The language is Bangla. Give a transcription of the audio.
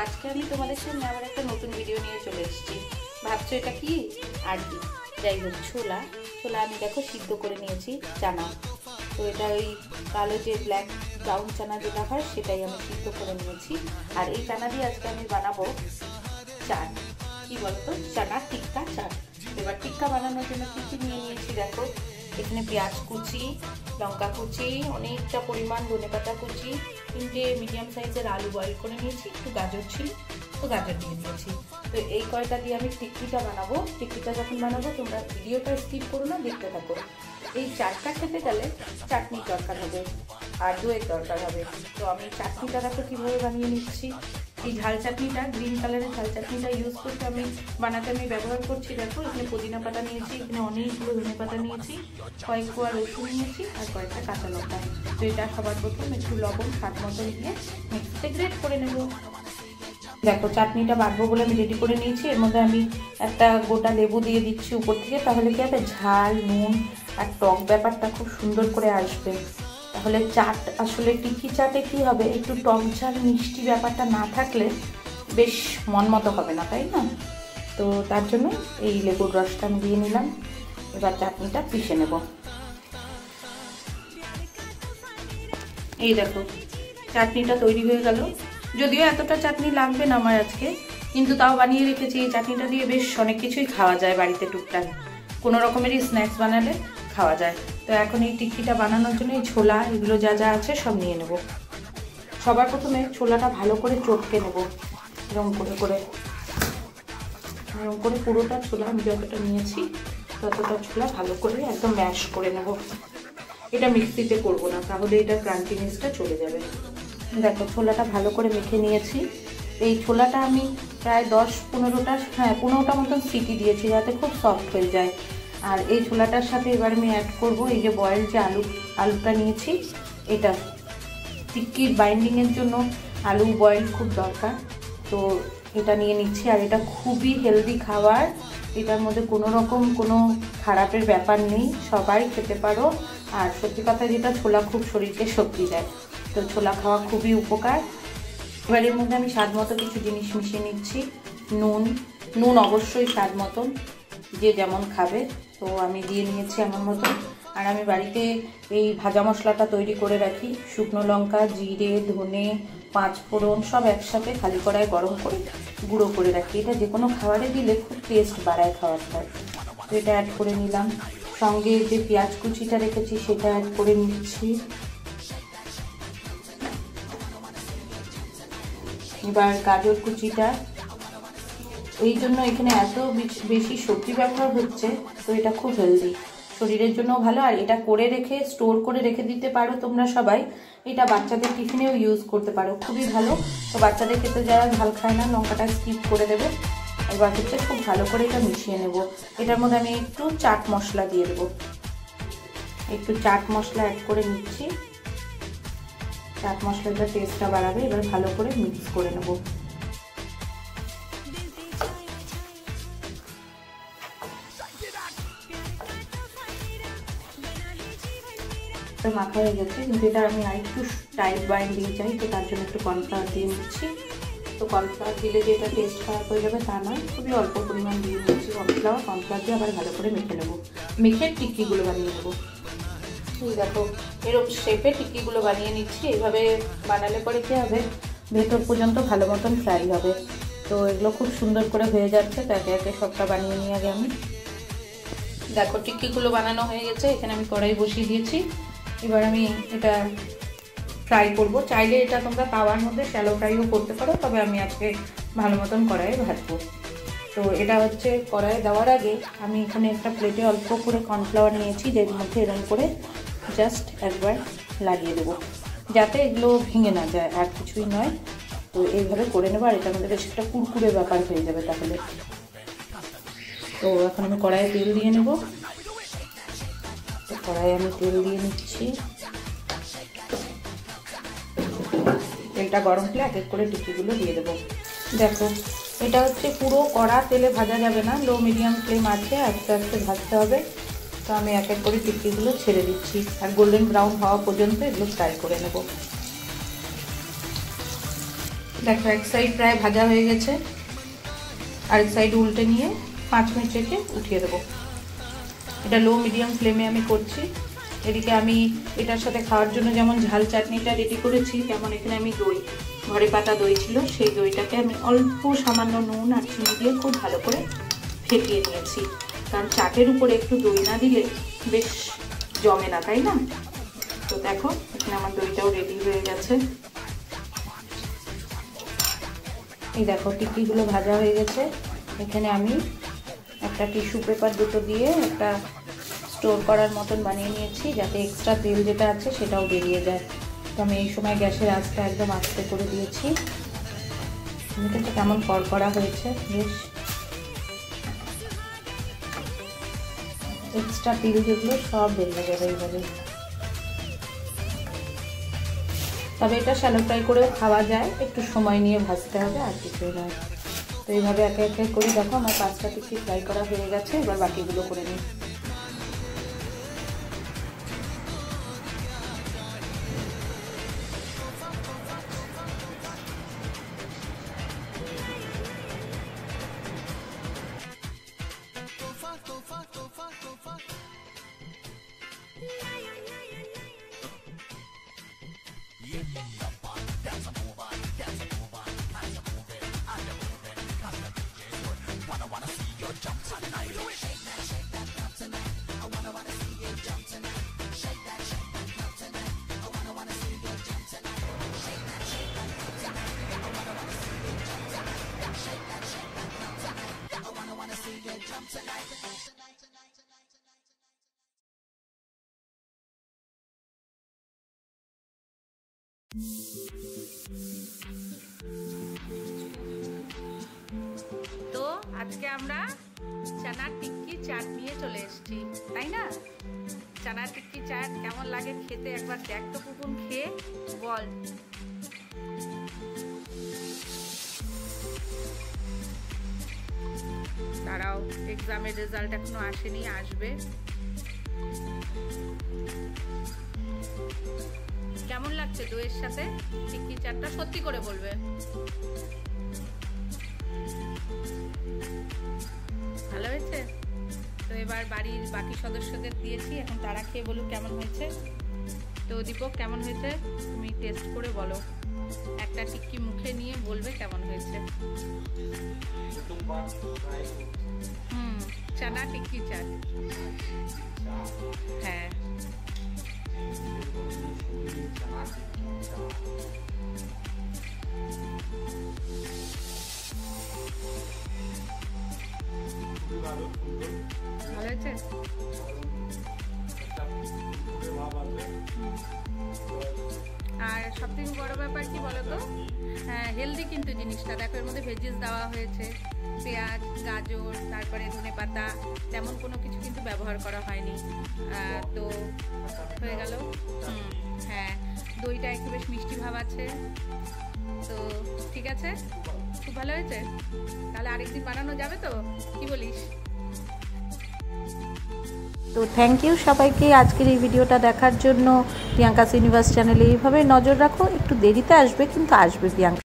আজকে আমি তোমাদের সামনে আবার একটা নতুন ভিডিও নিয়ে চলে এসেছি। ভাবছো এটা কি? আর কি, যাই হোক, ছোলা আমি দেখো সিদ্ধ করে নিয়েছি চানা। তো এটা ওই কালো যে ব্ল্যাক ব্রাউন চানা যেটা হয় সেটাই আমি সিদ্ধ করে নিয়েছি। আর এই চানা দিয়ে আজকে আমি বানাবো চাট, কি বলতো, চানা টিক্কা চাট। এবার টিক্কা বানানোর জন্য কী কী নিয়ে নিয়েছি দেখো। এখানে পেঁয়াজ কুচি, লঙ্কা কুচি, অনেকটা পরিমাণ ধনেপাতা কুচি, 3টে মিডিয়াম সাইজের আলু বয়েল করে নিয়েছি, একটু গাজর ছিল তো গাজর দিয়ে দিয়েছি। তো এই কয়টা দিয়ে আমি টিক্কিটা বানাবো। টিক্কিটা যখন বানাবো তোমরা ভিডিওটা স্কিপ করো না, দেখতে থাকো। এই চাটটা খেতে গেলে চাটনির দরকার হবে আর দইয়ের দরকার হবে। তো আমি চাটনিটা দেখো কীভাবে বানিয়ে নিচ্ছি। এই ঝাল চাটনিটা, গ্রিন কালারের ঝাল চাটনিটা ইউজ করতে বানাতে আমি ব্যবহার করছি। দেখো এখানে পুদিনা পাতা নিয়েছি, এখানে অনেকগুলো ধনে পাতা নিয়েছি, কয়েক কোয়া রসুন নিয়েছি আর কয়েকটা কাঁচা লঙ্কা। তো এটা সবার প্রথম একটু লবণ স্বাদ মতো দিয়ে মিক্সিতে গ্রেট করে নেব। দেখো চাটনিটা বাটবো বলে আমি রেডি করে নিয়েছি। এর মধ্যে আমি একটা গোটা লেবু দিয়ে দিচ্ছি উপর থেকে, তাহলে কি হবে, ঝাল নুন আর টক ব্যাপারটা খুব সুন্দর করে আসবে। তাহলে চাট আসলে টিক্কি চাটে কি হবে, একটু টক ঝাল মিষ্টি ব্যাপারটা না থাকলে বেশ মনমতো হবে না, তাই না? তো তার জন্য এই লেবুর রসটা আমি দিয়ে নিলাম। এবার চাটনিটা পিষে নেব। এই দেখো চাটনিটা তৈরি হয়ে গেল। যদিও এতটা চাটনি লাগবে না আমার আজকে, কিন্তু তাও বানিয়ে রেখেছি। এই চাটনিটা দিয়ে বেশ অনেক কিছুই খাওয়া যায় বাড়িতে, টুকটাক কোনো রকমেরই স্ন্যাক্স বানালে খাওয়া যায়। তো এখন এই টিক্কিটা বানানোর জন্য এই ছোলা এগুলো যা যা আছে সব নিয়ে নেব। সবার প্রথমে ছোলাটা ভালো করে চটকে নেব, এরকম করে পুরোটা ছোলা আমি যতটা নিয়েছি ততটা ছোলা ভালো করে একদম ম্যাশ করে নেব। এটা মিক্সিতে করবো না, তাহলে এটা ক্রাঞ্চিনেসটা চলে যাবে। দেখো ছোলাটা ভালো করে মেখে নিয়েছি। এই ছোলাটা আমি প্রায় 10-15টা মতন সিটি দিয়েছি, যাতে খুব সফট হয়ে যায়। আর এই ছোলাটার সাথে এবার আমি অ্যাড করব এই যে বয়েল যে আলুটা নিয়েছি। এটা টিক্কির বাইন্ডিংয়ের জন্য আলু বয়েল খুব দরকার, তো এটা নিয়ে নিচ্ছি। আর এটা খুবই হেলদি খাবার, এটার মধ্যে কোনো খারাপের ব্যাপার নেই, সবাই খেতে পারো। আর সত্যি কথা যেটা, ছোলা খুব শরীরকে শক্তি দেয়, তো ছোলা খাওয়া খুবই উপকার। এবার এর মধ্যে আমি স্বাদ মতো কিছু জিনিস মিশিয়ে নিচ্ছি। নুন অবশ্যই স্বাদ মতন, যে যেমন খাবে। তো আমি দিয়ে নিয়েছি আমার মতন। আর আমি বাড়িতে এই ভাজা মশলাটা তৈরি করে রাখি, শুকনো লঙ্কা, জিরে, ধনে, 5 ফোড়ন সব একসাথে খালি কড়ায় গরম করে গুঁড়ো করে রাখি। এটা যে কোনো খাবারে দিলে খুব টেস্ট বাড়ায় খাবারটার। তো এটা অ্যাড করে নিলাম। সঙ্গে যে পেঁয়াজ কুচিটা রেখেছি সেটা অ্যাড করে নিচ্ছি। এবার গাজর কুচিটা, এই জন্য এখানে এত বেশি সবজি ব্যবহার হচ্ছে, তো এটা খুব হেলদি, শরীরের জন্য ভালো। আর এটা করে রেখে স্টোর করে রেখে দিতে পারো তোমরা সবাই। এটা বাচ্চাদের টিফিনেও ইউজ করতে পারো, খুবই ভালো। তো বাচ্চাদের ক্ষেত্রে যারা ঝাল খায় না, লঙ্কাটা স্কিপ করে দেবে। এবার হচ্ছে খুব ভালো করে এটা মিশিয়ে নেব। এটার মধ্যে আমি একটু চাট মশলা দিয়ে দেবো, একটু চাট মশলা অ্যাড করে নিচ্ছি। চাট মশলাটা টেস্টটা বাড়াবে। এবার ভালো করে মিক্স করে নেব। মাখা হয়ে গেছে, কিন্তু এটা আমি আরেকটু টাইট বাইন্ডিং চাই, তো তার জন্য একটু কর্নফ্লাওয়ার দিয়ে নিচ্ছি। তো কর্নফ্লাওয়ার দিলে যে এটা টেস্ট খারাপ হয়ে যাবে তা নয়, খুবই অল্প পরিমাণ দিয়ে নিচ্ছি কর্নফ্লাওয়ার দিয়ে আবার ভালো করে মেখে নেবো। মেখে টিক্কিগুলো বানিয়ে নেবো। এই দেখো এরকম শেপে টিক্কিগুলো বানিয়ে নিচ্ছি। এইভাবে বানালে পরে কী হবে, ভেতর পর্যন্ত ভালো মতন ফ্রাই হবে। তো এগুলো খুব সুন্দর করে হয়ে যাচ্ছে। তো একে একে সবটা বানিয়ে নিয়ে আগে আমি। দেখো টিক্কিগুলো বানানো হয়ে গেছে। এখানে আমি কড়াই বসিয়ে দিয়েছি। এবার আমি এটা ফ্রাই করব। চাইলে এটা তোমরা তাওয়ার মধ্যে শ্যালো ফ্রাইও করতে পারো, তবে আমি আজকে ভালো মতন কড়াইয়ে ভাজবো। তো এটা হচ্ছে কড়াইয়ে দেওয়ার আগে আমি এখানে একটা প্লেটে অল্প করে কর্নফ্লাওয়ার নিয়েছি, যের মধ্যে এরকম করে জাস্ট একবার লাগিয়ে দেবো, যাতে এগুলো ভেঙে না যায়, আর কিছুই নয়। তো এইভাবে করে নেবো। আর এটার মধ্যে বেশ একটা কুরকুরে ব্যাপার হয়ে যাবে তাহলে। তো এখন আমি কড়াইয়ে তেল দিয়ে নেব। কড়াইয়ে আমি তেল দিয়ে নিচ্ছি। তেলটা গরম হলে এক এক করে টিক্কিগুলো দিয়ে দেবো। দেখো এটা হচ্ছে পুরো কড়া তেলে ভাজা যাবে না, লো মিডিয়াম ফ্লেম আছে, আস্তে আস্তে ভাজতে হবে। তো আমি এক এক করে টিক্কিগুলো ছেড়ে দিচ্ছি, আর গোল্ডেন ব্রাউন হওয়া পর্যন্ত এগুলো ফ্রাই করে নেব। দেখো এক সাইড প্রায় ভাজা হয়ে গেছে, আরেক সাইড উল্টে নিয়ে 5 মিনিট রেখে উঠিয়ে দেবো। এটা লো মিডিয়াম ফ্লেমে আমি করছি। এদিকে আমি এটার সাথে খাওয়ার জন্য যেমন ঝাল চাটনিটা রেডি করেছি, তেমন এখানে আমি দই, ঘরে পাতা দই ছিল, সেই দইটাকে আমি অল্প সামান্য নুন আর চিনি দিয়ে খুব ভালো করে ফেটিয়ে নিয়েছি। কারণ চাটের উপরে একটু দই না দিলে বেশ জমে না, তাই না? তো দেখো এখানে আমার দইটাও রেডি হয়ে গেছে। এই দেখো টিক্কিগুলো ভাজা হয়ে গেছে। এখানে আমি একটা টিস্যু পেপার দুটো দিয়ে একটা স্টোর করার মতন বানিয়ে নিয়েছি, যাতে এক্সট্রা তেল যেটা আছে সেটাও বেরিয়ে যায়। তো আমি এই সময় গ্যাসের আঁচটা একদম আস্তে করে দিয়েছি। দেখেছো কেমন কড়কড়া হয়েছে, বেশ এক্সট্রা তেল যেগুলো সব বেরিয়ে যাবে এইভাবে। তবে এটা শ্যালো ফ্রাই করেও খাওয়া যায়, একটু সময় নিয়ে ভাজতে হবে, আর কিছুই নয়। তো এইভাবে একে একে করে দেখো আমার 5টা টিক্কি ফ্রাই করা হয়ে গেছে। এবার বাকিগুলো করে নিই। তো আজকে আমরা চানার টিক্কি চাট নিয়ে চলে এসেছি, তাই না? চানার টিক্কি চাট কেমন লাগে খেতে একবার দেখ তো পুপুন, খেয়ে বল। দাঁড়াও, এক্সামের রেজাল্ট এখনো আসেনি, আসবে। কেমন লাগছে দইয়ের সাথে টিক্কি চাটটা? সত্যি করে বলবে। ভালো হয়েছে? তো এবার বাড়ির বাকি সদস্যদের দিয়েছি, এখন তারা খেয়ে বলুক কেমন হয়েছে। তো দীপক কেমন হয়েছে তুমি টেস্ট করে বলো, একটা টিক্কি মুখে নিয়ে বলবে কেমন হয়েছে। চানা টিক্কি চাট, হ্যাঁ ভালো হয়েছে। আর সবথেকে বড় ব্যাপার কি বলতো, হ্যাঁ হেলদি কিন্তু জিনিসটা। দেখো এর মধ্যে ভেজিস দেওয়া হয়েছে, পেঁয়াজ, গাজর, তারপরে ধনেপাতা, তেমন কোনো কিছু কিন্তু ব্যবহার করা হয়নি। তো হয়ে গেল। হ্যাঁ দইটা একটু বেশ মিষ্টি ভাব আছে। তো ঠিক আছে, খুব ভালো হয়েছে। তাহলে আরেকদিন বানানো যাবে তো, কি বলিস? তো থ্যাংক ইউ সবাইকে আজকের এই ভিডিওটা দেখার জন্য। প্রিয়াঙ্কা ইউনিভার্স চ্যানেলে এইভাবে নজর রাখো, একটু দেরিতে আসবে কিন্তু আসবে প্রিয়াঙ্কা।